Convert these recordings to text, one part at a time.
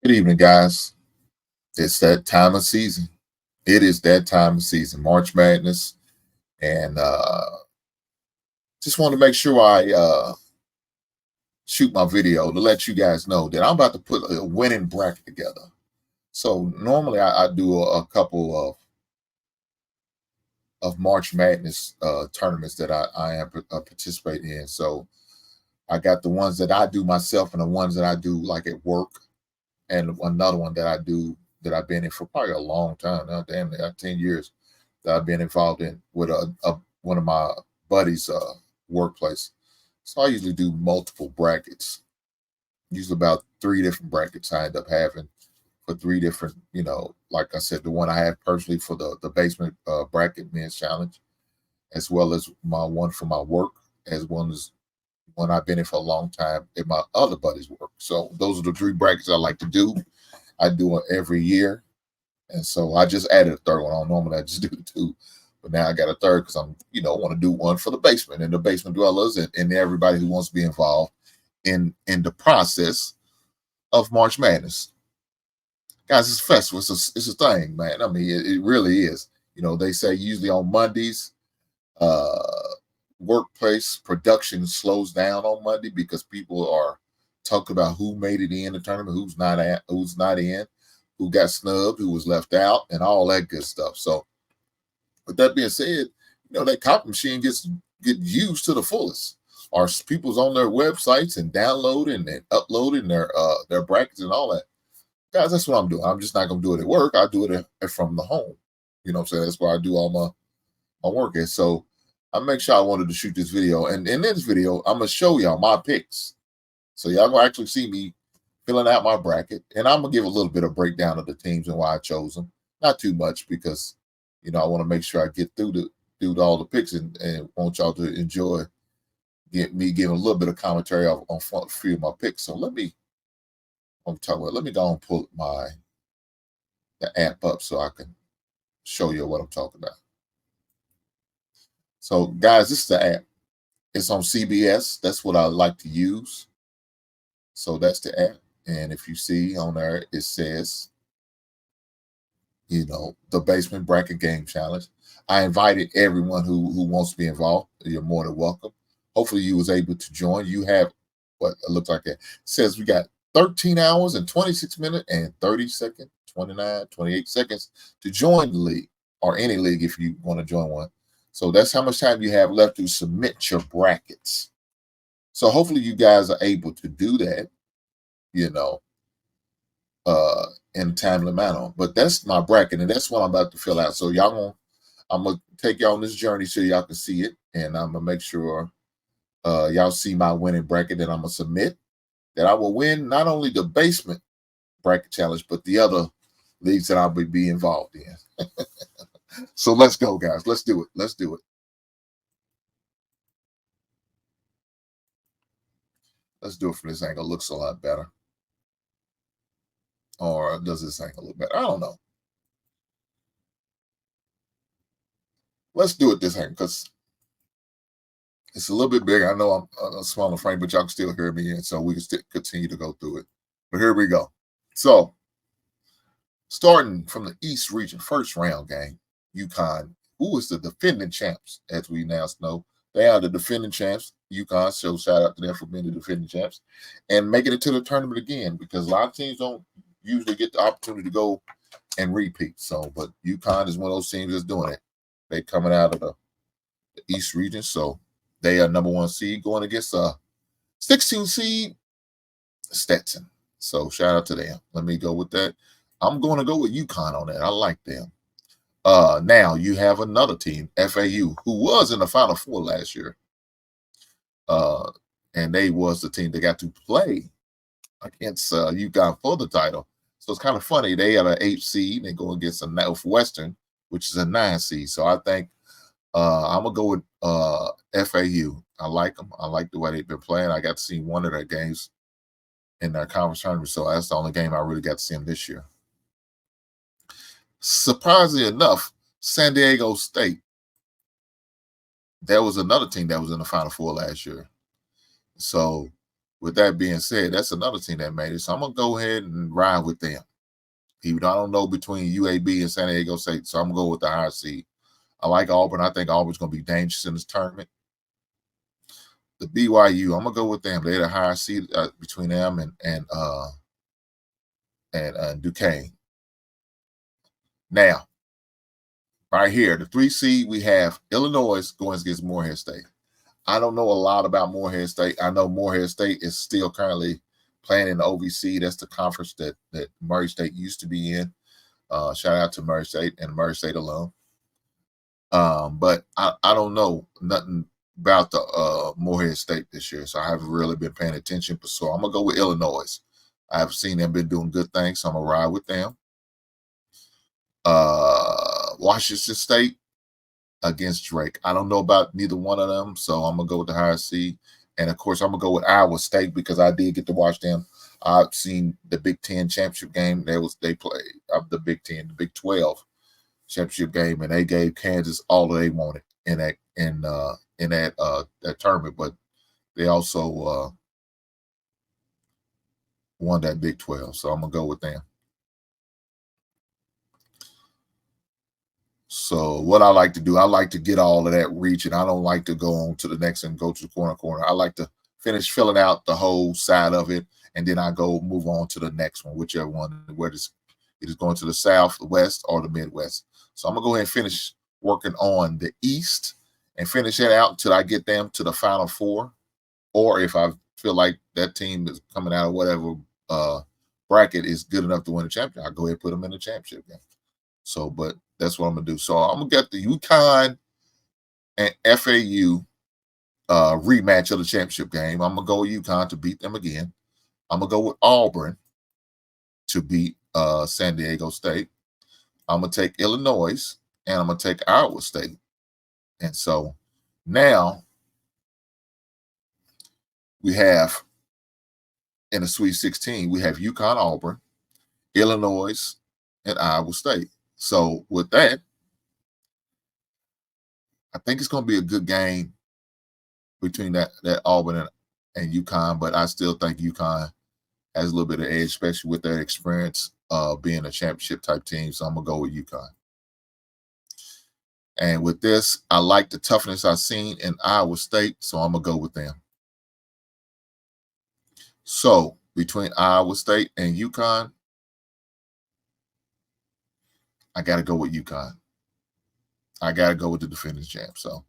Good evening, guys. It's that time of season. It is that time of season, March Madness, and just want to make sure I shoot my video to let you guys know that I'm about to put a winning bracket together. So normally I do a couple of March Madness tournaments that I am participating in. So I got the ones that I do myself and the ones that I do like at work, and another one that I do that I've been in for probably a long time now, damn, 10 years that I've been involved in with one of my buddies' workplace. So I usually do multiple brackets, usually about three different brackets I end up having for three different, like I said, the one I have personally for the basement bracket men's challenge, as well as my one for my work, as one as one I've been in for a long time at my other buddy's work. So those are the three brackets I like to do. I do it every year. And so I just added a third one on. Normally I just do two, but now I got a third because I'm, want to do one for the basement and the basement dwellers and everybody who wants to be involved in the process of March Madness. Guys, it's a festival. It's a thing, man. I mean, it really is. They say usually on Mondays, uh, workplace production slows down on Monday because people are talking about who made it in the tournament, who's not in, who got snubbed, who was left out, and all that good stuff. So, with that being said, that copy machine get used to the fullest. Our people's on their websites and downloading and uploading their brackets and all that. Guys, that's what I'm doing. I'm just not gonna do it at work. I do it from the home. You know what I'm saying? That's where I do all my work. And so I make sure I wanted to shoot this video. And in this video, I'm gonna show y'all my picks. So y'all gonna actually see me filling out my bracket, and I'm gonna give a little bit of breakdown of the teams and why I chose them. Not too much because I want to make sure I get through all the picks and want y'all to enjoy me giving a little bit of commentary on a few of my picks. So let me go and pull the app up so I can show you what I'm talking about. So guys, this is the app. It's on CBS. That's what I like to use. So that's the app. And if you see on there, it says, the basement bracket game challenge. I invited everyone who wants to be involved. You're more than welcome. Hopefully you was able to join. You have what it looks like. It says we got 13 hours and 26 minutes and 30 seconds, 28 seconds to join the league or any league if you want to join one. So that's how much time you have left to submit your brackets. So hopefully you guys are able to do that, in a timely manner. But that's my bracket, and that's what I'm about to fill out. So I'm gonna take y'all on this journey so y'all can see it, and I'm gonna make sure y'all see my winning bracket that I'm gonna submit. That I will win not only the basement bracket challenge, but the other leagues that I'll be involved in. So let's go, guys. Let's do it. Let's do it. Let's do it from this angle. It looks a lot better. Or does this angle look better? I don't know. Let's do it this angle because it's a little bit bigger. I know I'm a smaller frame, but y'all can still hear me, and so we can continue to go through it. But here we go. So, starting from the East region, first round game, UConn, who is the defending champs, as we now know. They are the defending champs, UConn, so shout out to them for being the defending champs, and making it to the tournament again, because a lot of teams don't usually get the opportunity to go and repeat. So, but UConn is one of those teams that's doing it. They coming out of the East region, so they are number one seed going against a 16 seed Stetson. So shout out to them. Let me go with that. I'm going to go with UConn on that. I like them. Now you have another team, FAU, who was in the Final Four last year. And they was the team that got to play against UConn for the title. So it's kind of funny. They are an 8 seed. They go against a Northwestern, which is a 9 seed. So I think I'm going to go with FAU. I like them. I like the way they've been playing. I got to see one of their games in their conference tournament. So that's the only game I really got to see them this year. Surprisingly enough, San Diego State. There was another team that was in the Final Four last year. So with that being said, that's another team that made it. So I'm gonna go ahead and ride with them. Even though I don't know between UAB and San Diego State, so I'm gonna go with the higher seed. I like Auburn. I think Auburn's gonna be dangerous in this tournament. The BYU, I'm gonna go with them. They're the higher seed between them and Duquesne. Now, right here, the 3 seed, we have Illinois going against Morehead State. I don't know a lot about Morehead State. I know Morehead State is still currently playing in the OVC. That's the conference that Murray State used to be in. Shout out to Murray State and Murray State alum. But I don't know nothing about the Morehead State this year, so I haven't really been paying attention. So I'm gonna go with Illinois. I've seen them been doing good things, so I'm gonna ride with them. Washington State against Drake. I don't know about neither one of them, so I'm gonna go with the higher seed. And of course, I'm gonna go with Iowa State because I did get to watch them. I've seen the Big Ten championship game. They played the Big Ten, the Big 12 championship game, and they gave Kansas all they wanted in that tournament. But they also won that Big 12, so I'm gonna go with them. So what I like to do, I like to get all of that reach, and I don't like to go on to the next and go to the corner. I like to finish filling out the whole side of it, and then I go move on to the next one, whichever one, whether it is going to the South, the West, or the Midwest. So I'm gonna go ahead and finish working on the East and finish it out until I get them to the Final Four, or if I feel like that team is coming out of whatever bracket is good enough to win a championship, I'll go ahead and put them in the championship game. So, but that's what I'm gonna do. So I'm gonna get the UConn and FAU rematch of the championship game. I'm gonna go with UConn to beat them again. I'm gonna go with Auburn to beat San Diego State. I'm gonna take Illinois and I'm gonna take Iowa State. And so now we have in the Sweet 16, we have UConn, Auburn, Illinois, and Iowa State. So with that, I think it's going to be a good game between that Auburn and UConn, but I still think UConn has a little bit of edge, especially with their experience being a championship type team. So I'm going to go with UConn. And with this, I like the toughness I've seen in Iowa State, so I'm going to go with them. So between Iowa State and UConn, I got to go with UConn. I got to go with the defending champ. So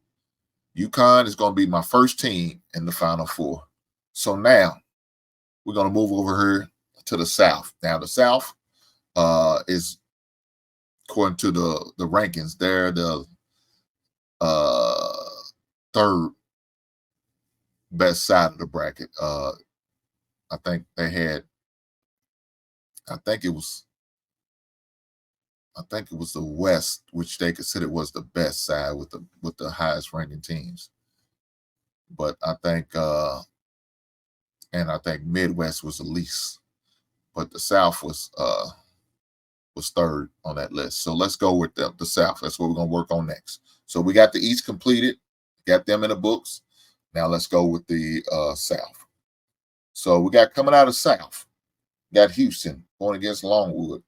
UConn is going to be my first team in the Final Four. So now we're going to move over here to the South. Now the South is, according to the rankings, they're the third best side of the bracket. I think they had, I think it was the West, which they considered was the best side with the highest ranking teams. But I think Midwest was the least. But the South was third on that list. So let's go with the South. That's what we're gonna work on next. So we got the East completed, got them in the books. Now let's go with the South. So we got coming out of South, got Houston going against Longwood.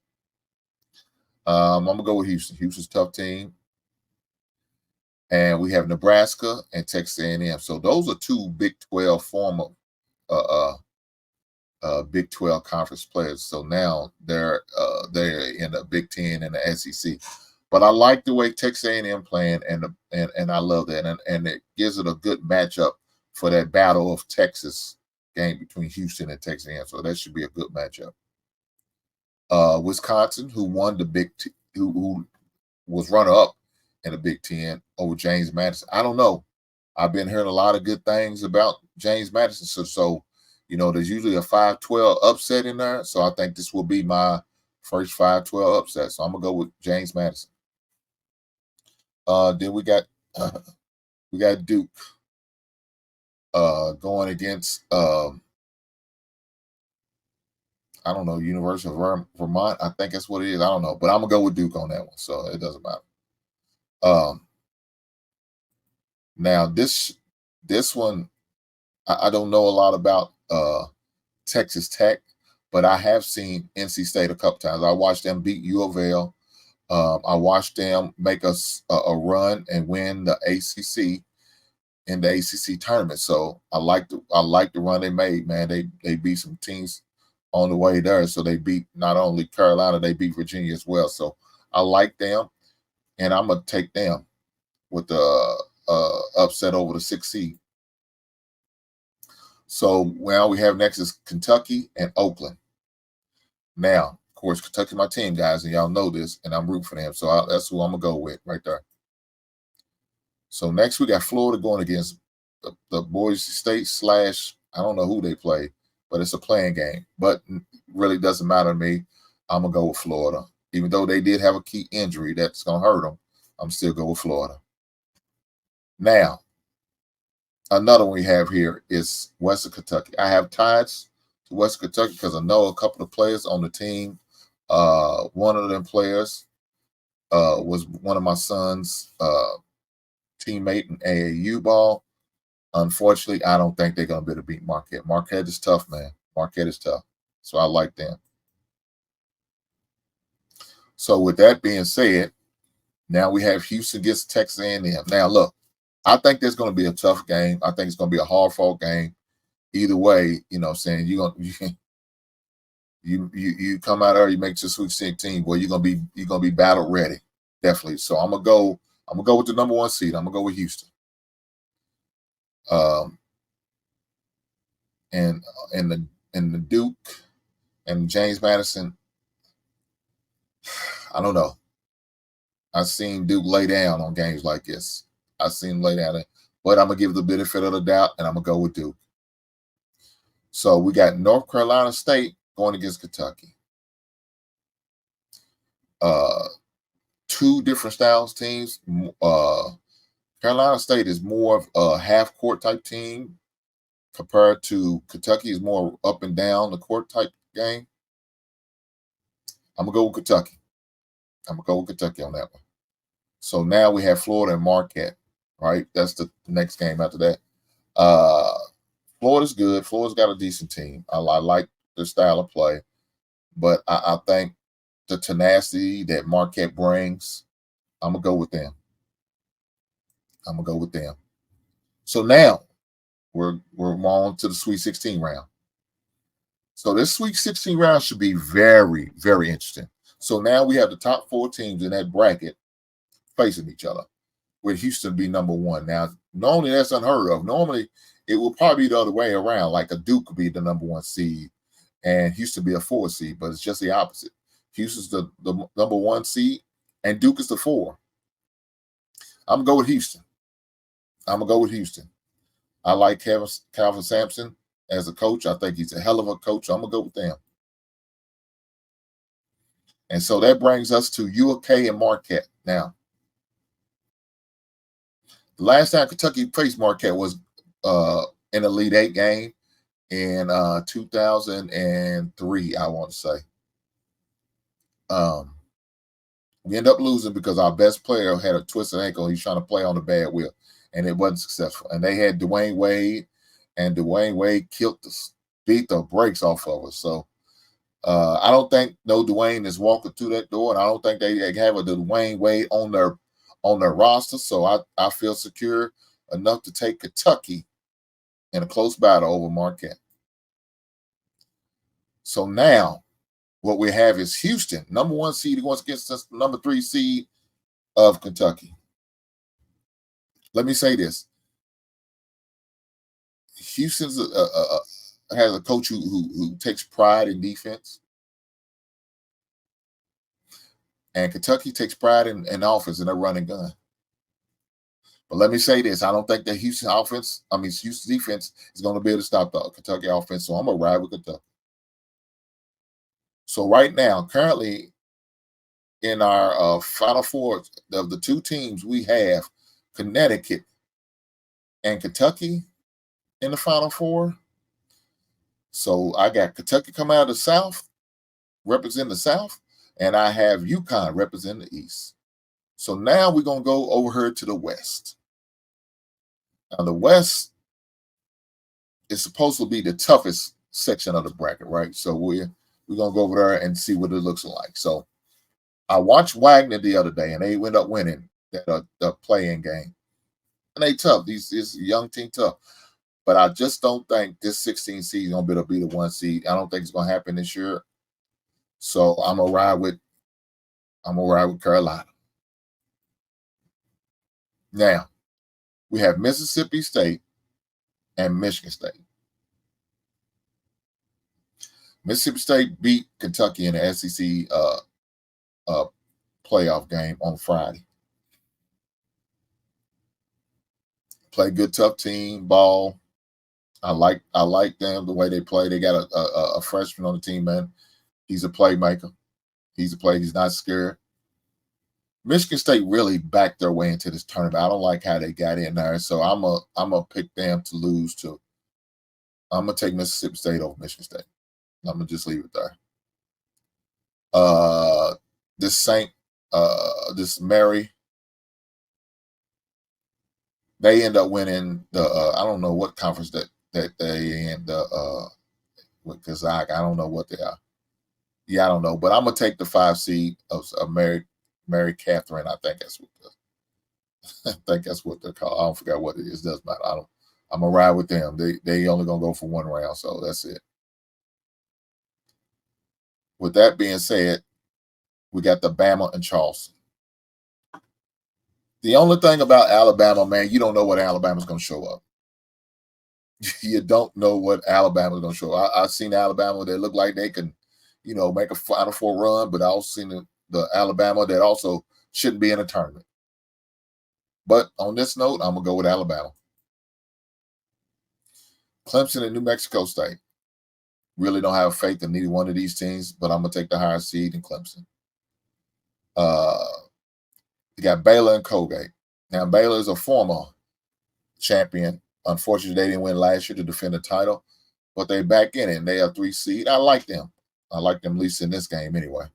I'm gonna go with Houston. Houston's a tough team. And we have Nebraska and Texas A&M. So those are two Big 12 former Big 12 conference players. So now they're in the Big 10 and the SEC. But I like the way Texas A&M playing, and I love that, and it gives it a good matchup for that Battle of Texas game between Houston and Texas A&M. So that should be a good matchup. Wisconsin, who won the who was runner up in the Big 10 over James Madison. I don't know. I've been hearing a lot of good things about James Madison. So there's usually a 5-12 upset in there. So I think this will be my first 5-12 upset. So I'm gonna go with James Madison. Then we got Duke going against I don't know, University of Vermont. I think that's what it is. I don't know, but I'm gonna go with Duke on that one. So it doesn't matter. Now this one, I don't know a lot about Texas Tech, but I have seen NC State a couple times. I watched them beat U of L. I watched them make a run and win the ACC in the ACC tournament. So I like the run they made, man. They beat some teams on the way there. So they beat not only Carolina, they beat Virginia as well. So I like them, and I'm gonna take them with the upset over the 6th seed. So now we have next is Kentucky and Oakland. Now, of course, Kentucky's my team, guys, and y'all know this, and I'm rooting for them. So that's who I'm gonna go with right there. So next we got Florida going against the Boise State / I don't know who they play, but it's a playing game. But really doesn't matter to me. I'm gonna go with Florida, even though they did have a key injury that's gonna hurt them. I'm still go with Florida. Now, another one we have here is Western Kentucky. I have ties to Western Kentucky because I know a couple of players on the team. One of them players was one of my son's teammate in AAU ball. Unfortunately, I don't think they're going to be able to beat Marquette. Marquette is tough, man. Marquette is tough. So I like them. So with that being said, now we have Houston against Texas A&M. Now, look, I think there's going to be a tough game. I think it's going to be a hard-fought game. Either way, you know what I'm saying, you come out there, you make your Sweet 16, boy, you're gonna be battle ready. Definitely. So I'm gonna go with the number 1 seed. I'm gonna go with Houston. And the Duke and James Madison, I don't know. I've seen Duke lay down on games like this. I've seen him lay down, but I'm gonna give the benefit of the doubt, and I'm gonna go with Duke. So we got North Carolina State going against Kentucky. 2 different styles teams. Carolina State is more of a half-court type team compared to Kentucky is more up and down the court type game. I'm going to go with Kentucky. I'm going to go with Kentucky on that one. So now we have Florida and Marquette, right? That's the next game after that. Florida's good. Florida's got a decent team. I like their style of play. But I think the tenacity that Marquette brings, I'm going to go with them. I'm going to go with them. So now we're on to the Sweet 16 round. So this Sweet 16 round should be very, very interesting. So now we have the top 4 teams in that bracket facing each other, with Houston be number 1. Now, normally that's unheard of. Normally it will probably be the other way around, like a Duke could be the number 1 seed and Houston be a 4 seed, but it's just the opposite. Houston's the number 1 seed and Duke is the 4. I'm going to go with Houston. I like Calvin Sampson as a coach. I think he's a hell of a coach. I'm going to go with them. And so that brings us to UK and Marquette. Now, the last time Kentucky faced Marquette was in the Elite 8 game in 2003, I want to say. We ended up losing because our best player had a twisted ankle. He's trying to play on the bad wheel, and it wasn't successful. And they had Dwayne Wade, and Dwayne Wade beat the brakes off of us. So I don't think Dwayne is walking through that door, and I don't think they have a Dwayne Wade on their roster. So I feel secure enough to take Kentucky in a close battle over Marquette. So now what we have is Houston, number 1 seed, going against us, number 3 seed of Kentucky. Let me say this: Houston's has a coach who takes pride in defense, and Kentucky takes pride in offense and their running gun. But let me say this: I don't think the Houston defense is going to be able to stop the Kentucky offense. So I'm gonna ride with Kentucky. So right now, currently in our Final Four of the 2 teams, we have Connecticut and Kentucky in the Final Four. So I got Kentucky coming out of the South, representing the South, and I have UConn representing the East. So now we're going to go over here to the West. Now the West, it's supposed to be the toughest section of the bracket, right? So we're gonna go over there and see what it looks like. So I watched Wagner the other day, and they ended up winning the play-in game. And they tough. These young team tough. But I just don't think this 16 seed is gonna be able to be the 1 seed. I don't think it's gonna happen this year. So I'm gonna ride with Carolina. Now we have Mississippi State and Michigan State. Mississippi State beat Kentucky in the SEC playoff game on Friday. Play good, tough team ball. I like them the way they play. They got a freshman on the team, man. He's a playmaker. He's not scared. Michigan State really backed their way into this tournament. I don't like how they got in there, so I'm a pick them to lose to. I'm gonna take Mississippi State over Michigan State. I'm gonna just leave it there. This Mary, they end up winning the. I don't know what conference that they in with Gonzaga. I don't know what they are. Yeah, I don't know, but I'm gonna take the 5 seed of Mary Catherine. I think that's what they're called. I don't forget what it is. Doesn't matter. I'm gonna ride with them. They only gonna go for 1 round, so that's it. With that being said, we got the Bama and Charleston. The only thing about Alabama, man, you don't know what Alabama's gonna show up. You don't know what Alabama's gonna show up. I've seen Alabama; they look like they can, make a Final Four run, but I also seen the Alabama that also shouldn't be in a tournament. But on this note, I'm gonna go with Alabama. Clemson and New Mexico State. Really don't have faith in neither one of these teams, but I'm gonna take the higher seed in Clemson. You got Baylor and Colgate. Now Baylor is a former champion. Unfortunately, they didn't win last year to defend the title, but they back in it. And they are 3 seed. I like them. I like them at least in this game anyway.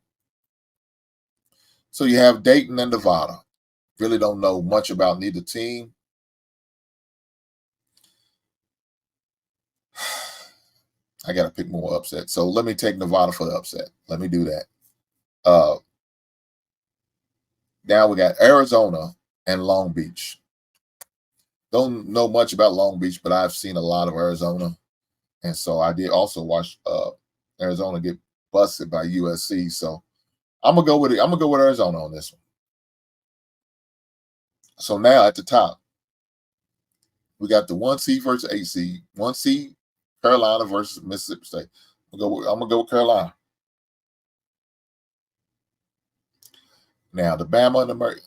So you have Dayton and Nevada. Really don't know much about neither team. I got to pick more upset. So let me take Nevada for the upset. Let me do that. Now we got Arizona and Long Beach. Don't know much about Long Beach, but I've seen a lot of Arizona. And so I did also watch Arizona get busted by USC. So I'm gonna go with it. I'm gonna go with Arizona on this one. So now at the top, we got the 1 seed versus 8 seed. 1 seed, Carolina versus Mississippi State. I'm gonna go with Carolina. Now the Bama and the Murray.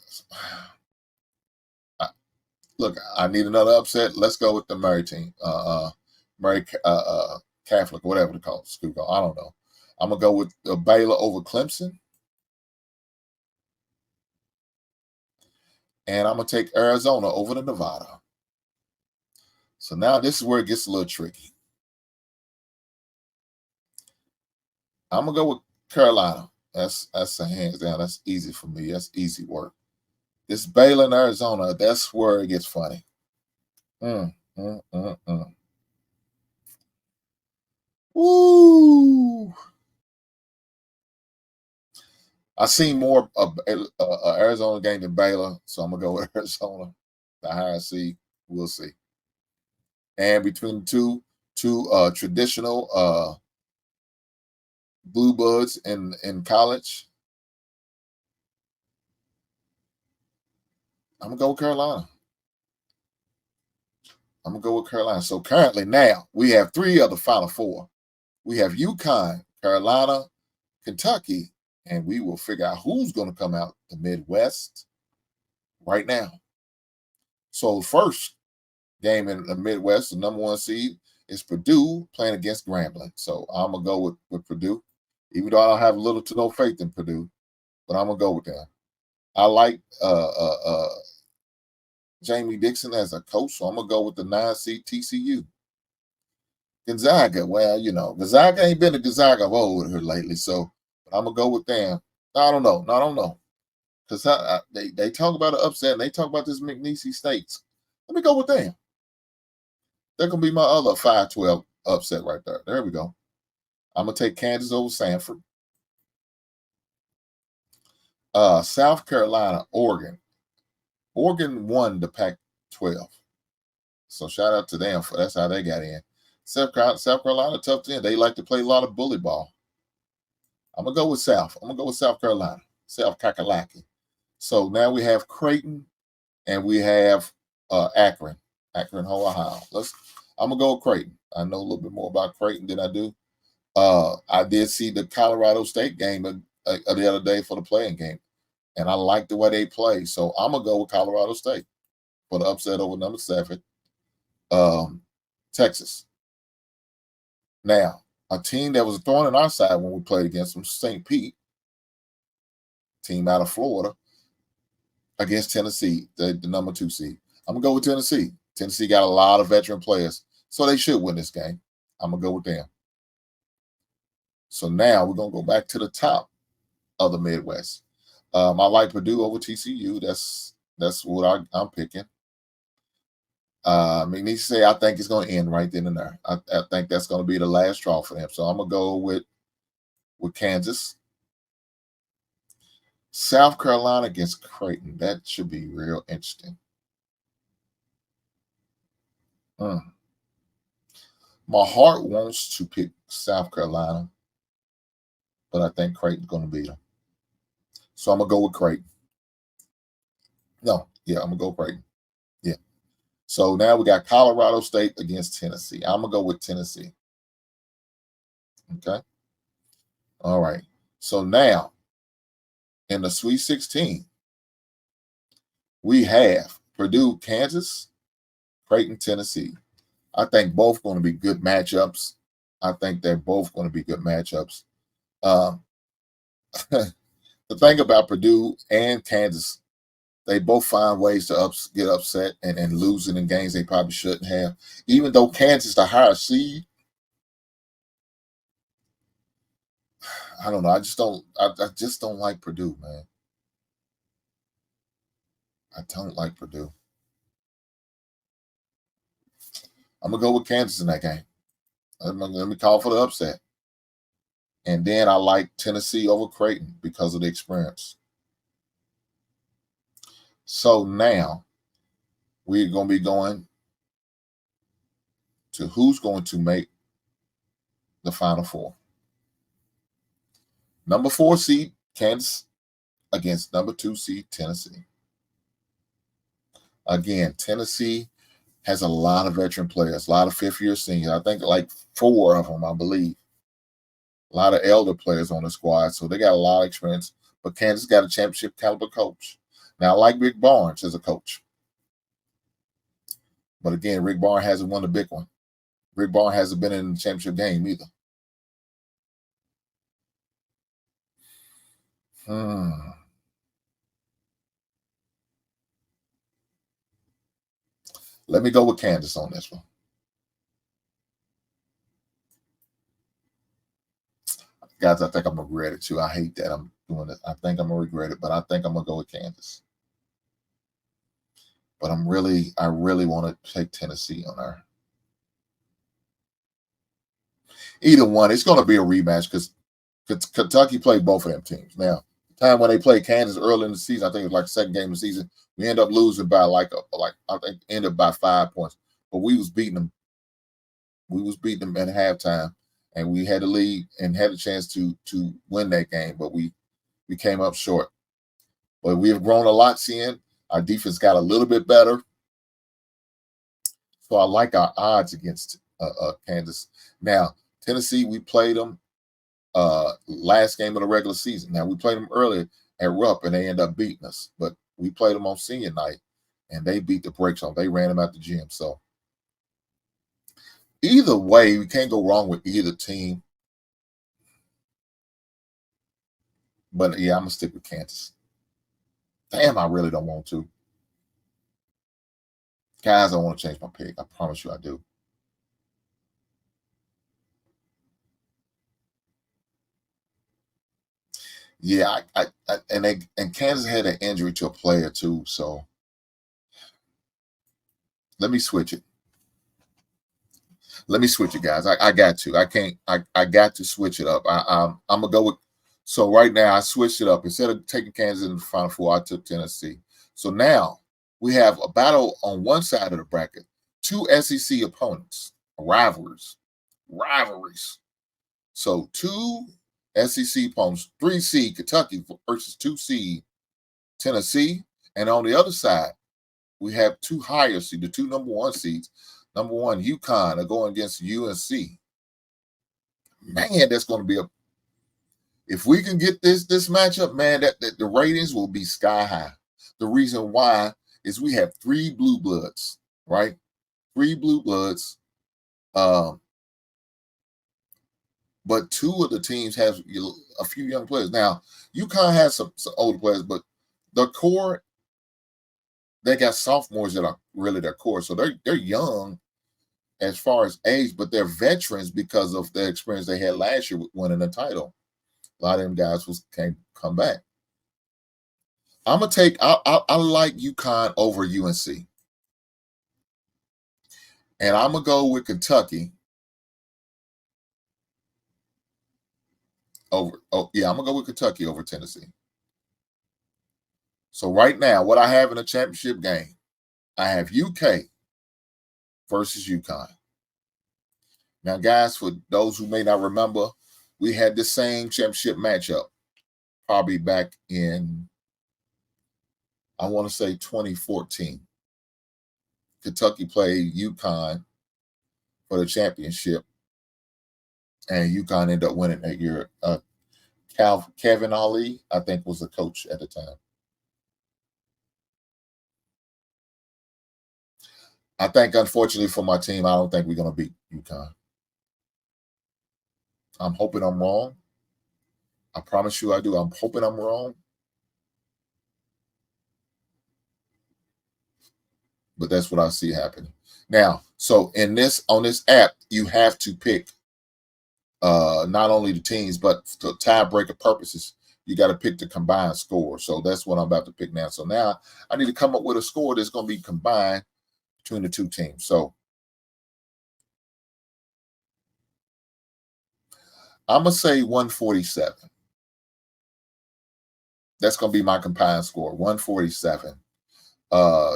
Look, I need another upset. Let's go with the Murray team. Murray Catholic, whatever they call it, school call. I don't know. I'm gonna go with Baylor over Clemson. And I'm going to take Arizona over to Nevada. So now this is where it gets a little tricky. I'm going to go with Carolina. That's a hands down. That's easy for me. That's easy work. This Baylor and Arizona, that's where it gets funny. Woo! I seen more of Arizona game than Baylor, so I'm gonna go with Arizona, the higher seed. We'll see. And between two traditional blue buds in college, I'm gonna go with Carolina. I'm gonna go with Carolina. So currently now we have 3 of the Final 4. We have UConn, Carolina, Kentucky, and we will figure out who's going to come out the Midwest right now. So first game in the Midwest, the number 1 seed is Purdue playing against Grambling. So I'm gonna go with Purdue, even though I don't have little to no faith in Purdue, but I'm gonna go with them. I like Jamie Dixon as a coach, so I'm gonna go with the 9 seed TCU. Gonzaga, well, Gonzaga ain't been a Gonzaga of old with her lately, so I'm gonna go with them. I don't know, because they talk about an upset and they talk about this McNeese States. Let me go with them. That can be my other 5-12 upset right there. There we go. I'm gonna take Kansas over Sanford. South Carolina, Oregon. Oregon won the Pac-12, so shout out to them for that's how they got in. South Carolina, tough to end. They like to play a lot of bully ball. I'm gonna go with South. I'm gonna go with South Carolina, South Kakalaki. So now we have Creighton and we have Akron, Ohio. I'm gonna go with Creighton. I know a little bit more about Creighton than I do. I did see the Colorado State game the other day for the playing game, and I like the way they play. So I'm gonna go with Colorado State for the upset over number 7, Texas. Now, a team that was thrown in our side when we played against them, St. Pete, team out of Florida, against Tennessee, the number 2 seed. I'm gonna go with Tennessee. Tennessee got a lot of veteran players, so they should win this game. I'm gonna go with them. So now we're gonna go back to the top of the Midwest. I like Purdue over TCU. That's what I'm picking. I mean, he say I think it's going to end right then and there. I think that's going to be the last straw for him. So I'm gonna go with Kansas. South Carolina against Creighton. That should be real interesting. My heart wants to pick South Carolina, but I think Creighton's going to beat them. So I'm gonna go with Creighton. No, yeah, I'm gonna go Creighton. Yeah. So now we got Colorado State against Tennessee. I'm gonna go with Tennessee. Okay. All right. So now in the Sweet 16, we have Purdue, Kansas, Creighton, Tennessee. I think both going to be good matchups. I think they're both going to be good matchups. The thing about Purdue and Kansas, they both find ways to get upset and losing in games they probably shouldn't have. Even though Kansas the higher seed, I don't know. I just don't like Purdue, man. I don't like Purdue. I'm gonna go with Kansas in that game. Let me call for the upset. And then I like Tennessee over Creighton because of the experience. So now we're going to be going to who's going to make the Final Four. Number 4 seed Kansas against number 2 seed Tennessee. Again, Tennessee has a lot of veteran players, a lot of fifth-year seniors. I think like 4 of them, I believe. A lot of elder players on the squad, so they got a lot of experience. But Kansas got a championship caliber coach. Now, I like Rick Barnes as a coach. But again, Rick Barnes hasn't won the big one. Rick Barnes hasn't been in the championship game either. Let me go with Kansas on this one. Guys, I think I'm going to regret it too. I hate that I'm doing it. I think I'm going to regret it, but I think I'm going to go with Kansas. But I really want to take Tennessee on there. Either one, it's going to be a rematch because Kentucky played both of them teams. Now, the time when they played Kansas early in the season, I think it was like the second game of the season, we ended up losing by I think ended up by 5 points. But we was beating them. We was beating them at halftime, and we had the lead and had a chance to win that game, but we came up short. But we have grown a lot since. Our defense got a little bit better. So I like our odds against Kansas. Now, Tennessee, we played them last game of the regular season. Now, we played them earlier at Rupp, and they ended up beating us. But we played them on senior night, and they beat the brakes on. They ran them out the gym. So either way, we can't go wrong with either team. But, yeah, I'm going to stick with Kansas. Damn, I really don't want to. Guys, I want to change my pick. I promise you I do. Yeah, and Kansas had an injury to a player too, so let me switch it. Let me switch it, guys. I got to. I can't. I got to switch it up. I'm gonna go with. So right now I switched it up. Instead of taking Kansas in the Final Four, I took Tennessee. So now we have a battle on one side of the bracket. Two SEC opponents, rivalries. So two SEC opponents, 3 seed Kentucky versus 2 seed Tennessee, and on the other side we have two higher seeds, the two number 1 seeds. Number 1, UConn are going against UNC. Man, that's going to be a. If we can get this matchup, man, that the ratings will be sky high. The reason why is we have 3 blue bloods, right? 3 blue bloods. But 2 of the teams have a few young players. Now, UConn has some older players, but the core, they got sophomores that are really their core. So they're young as far as age, but they're veterans because of the experience they had last year with winning the title. A lot of them guys can't come back. I'm gonna take. I like UConn over UNC, and I'm gonna go with Kentucky over. Oh yeah, I'm gonna go with Kentucky over Tennessee. So right now, what I have in a championship game, I have UK versus UConn. Now, guys, for those who may not remember, we had the same championship matchup probably back in, I want to say 2014. Kentucky played UConn for the championship, and UConn ended up winning that year. Kevin Ali, I think, was the coach at the time. I think, unfortunately for my team, I don't think we're going to beat UConn. I'm hoping I'm wrong. I promise you I do. I'm hoping I'm wrong. But that's what I see happening. Now, so on this app, you have to pick not only the teams, but for tiebreaker purposes, you got to pick the combined score. So that's what I'm about to pick now. So now I need to come up with a score that's going to be combined between the 2 teams. So I'm going to say 147. That's going to be my combined score, 147.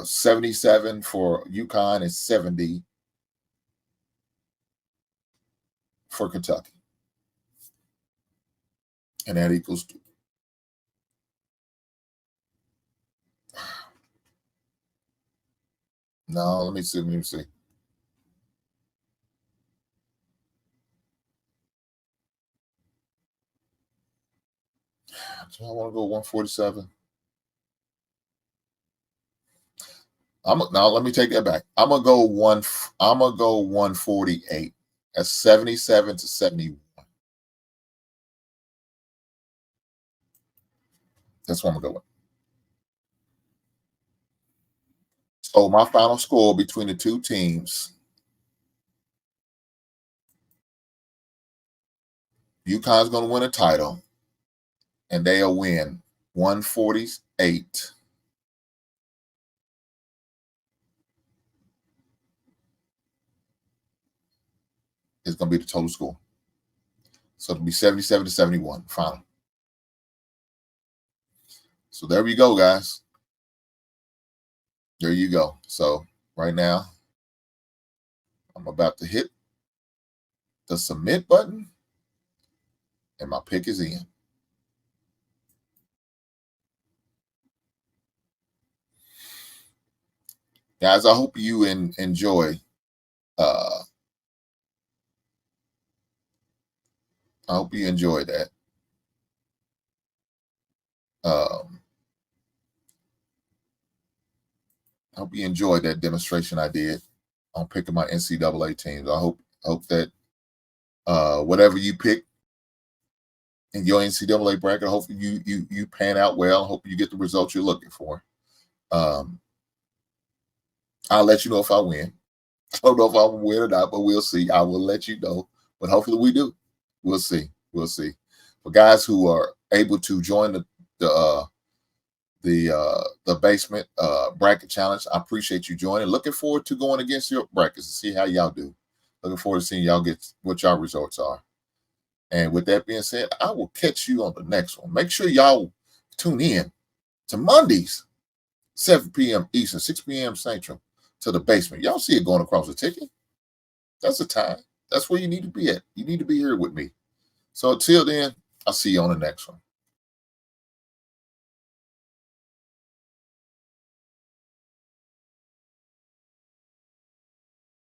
77 for UConn and 70 for Kentucky. And that equals no, let me see. So I want to go 147. Now let me take that back. I'm gonna go 148. That's 77 to 71. That's what I'm gonna go with. So my final score between the 2 teams, UConn's gonna win a title, and they'll win 148. Is gonna be the total score. So it'll be 77 to 71 final. So there we go, guys. There you go. So right now, I'm about to hit the submit button, and my pick is in. Guys, I hope you enjoy. I hope you enjoyed that. I hope you enjoyed that demonstration I did on picking my NCAA teams. I hope that whatever you pick in your NCAA bracket, hopefully you pan out well. Hope you get the results you're looking for. I'll let you know if I win. I don't know if I will win or not, but we'll see. I will let you know. But hopefully we do. We'll see. We'll see. For guys who are able to join the basement bracket challenge, I appreciate you joining. Looking forward to going against your brackets to see how y'all do. Looking forward to seeing y'all get what y'all results are. And with that being said, I will catch you on the next one. Make sure y'all tune in to Mondays, 7 p.m. Eastern, 6 p.m. Central, to the basement. Y'all see it going across the ticket. That's the time. That's where you need to be at. You need to be here with me. So until then, I'll see you on the next one.